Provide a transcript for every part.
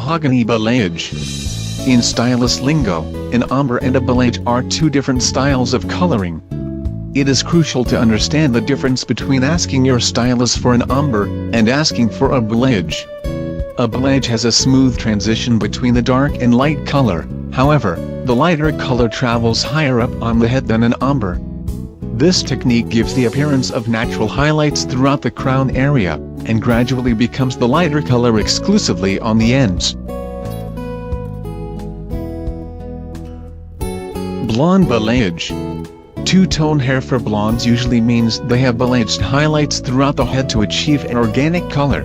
mahogany balayage. In stylist lingo, an ombre and a balayage are two different styles of coloring. It is crucial to understand the difference between asking your stylist for an ombre and asking for a balayage. A balayage has a smooth transition between the dark and light color, however, the lighter color travels higher up on the head than an ombre. This technique gives the appearance of natural highlights throughout the crown area, and gradually becomes the lighter color exclusively on the ends. Blonde balayage. Two-tone hair for blondes usually means they have balayaged highlights throughout the head to achieve an organic color.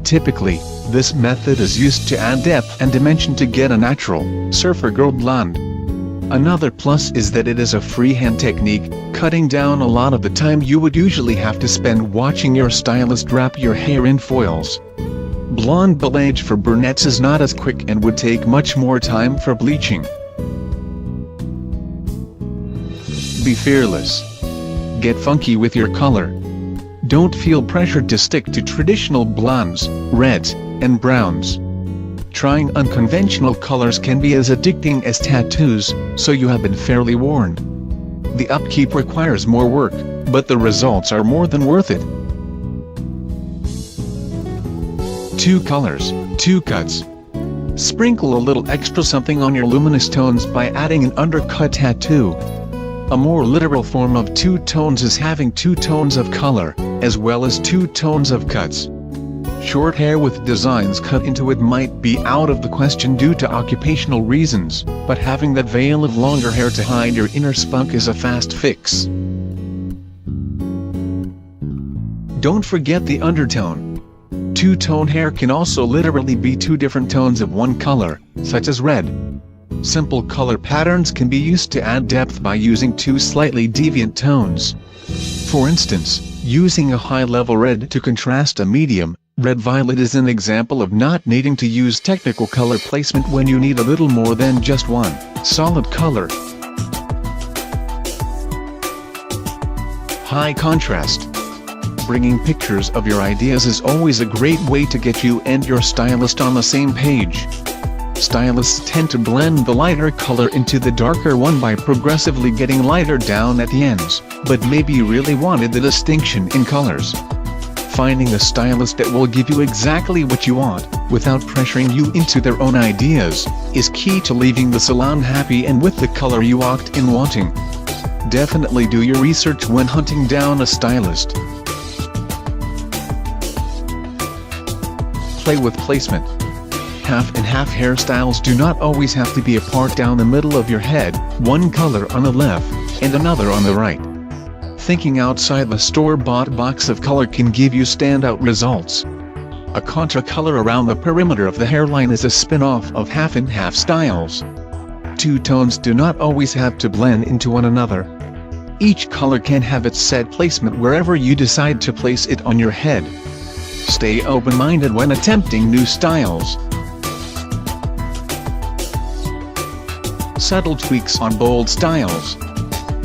Typically, this method is used to add depth and dimension to get a natural, surfer girl blonde. Another plus is that it is a freehand technique, cutting down a lot of the time you would usually have to spend watching your stylist wrap your hair in foils. Blonde balayage for brunettes is not as quick and would take much more time for bleaching. Be fearless. Get funky with your color. Don't feel pressured to stick to traditional blondes, reds, and browns. Trying unconventional colors can be as addicting as tattoos, so you have been fairly warned. The upkeep requires more work, but the results are more than worth it. 2 colors, 2 cuts. Sprinkle a little extra something on your luminous tones by adding an undercut tattoo. A more literal form of 2 tones is having 2 tones of color, as well as 2 tones of cuts. Short hair with designs cut into it might be out of the question due to occupational reasons, but having that veil of longer hair to hide your inner spunk is a fast fix. Don't forget the undertone. 2-tone hair can also literally be 2 different tones of one color, such as red. Simple color patterns can be used to add depth by using 2 slightly deviant tones. For instance, using a high-level red to contrast a medium, red-violet is an example of not needing to use technical color placement when you need a little more than just one solid color. High contrast. Bringing pictures of your ideas is always a great way to get you and your stylist on the same page. Stylists tend to blend the lighter color into the darker one by progressively getting lighter down at the ends, but maybe you really wanted the distinction in colors. Finding a stylist that will give you exactly what you want, without pressuring you into their own ideas, is key to leaving the salon happy and with the color you walked in wanting. Definitely do your research when hunting down a stylist. Play with placement. Half and half hairstyles do not always have to be apart down the middle of your head, one color on the left, and another on the right. Thinking outside the store-bought box of color can give you standout results. A contra color around the perimeter of the hairline is a spin-off of half and half styles. 2 tones do not always have to blend into one another. Each color can have its set placement wherever you decide to place it on your head. Stay open-minded when attempting new styles. Subtle tweaks on bold styles.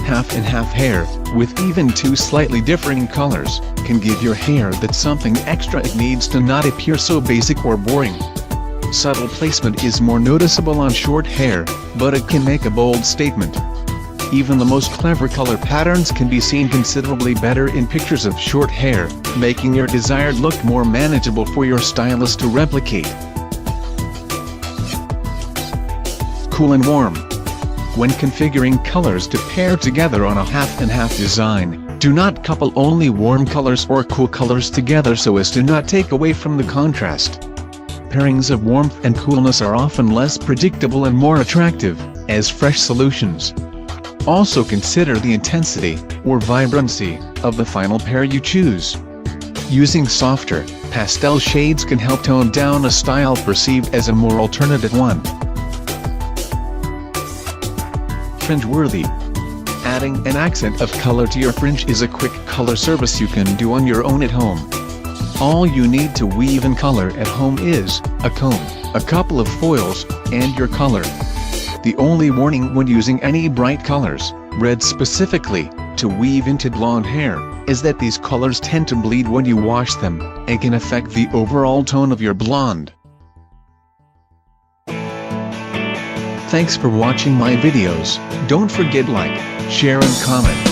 Half and half hair, with even 2 slightly differing colors, can give your hair that something extra it needs to not appear so basic or boring. Subtle placement is more noticeable on short hair, but it can make a bold statement. Even the most clever color patterns can be seen considerably better in pictures of short hair, making your desired look more manageable for your stylist to replicate. Cool and warm. When configuring colors to pair together on a half and half design, do not couple only warm colors or cool colors together so as to not take away from the contrast. Pairings of warmth and coolness are often less predictable and more attractive, as fresh solutions. Also consider the intensity, or vibrancy, of the final pair you choose. Using softer, pastel shades can help tone down a style perceived as a more alternative one. Fringe-worthy. Adding an accent of color to your fringe is a quick color service you can do on your own at home. All you need to weave in color at home is a comb, a couple of foils, and your color. The only warning when using any bright colors, red specifically, to weave into blonde hair, is that these colors tend to bleed when you wash them, and can affect the overall tone of your blonde. Thanks for watching my videos. Don't forget like, share and comment.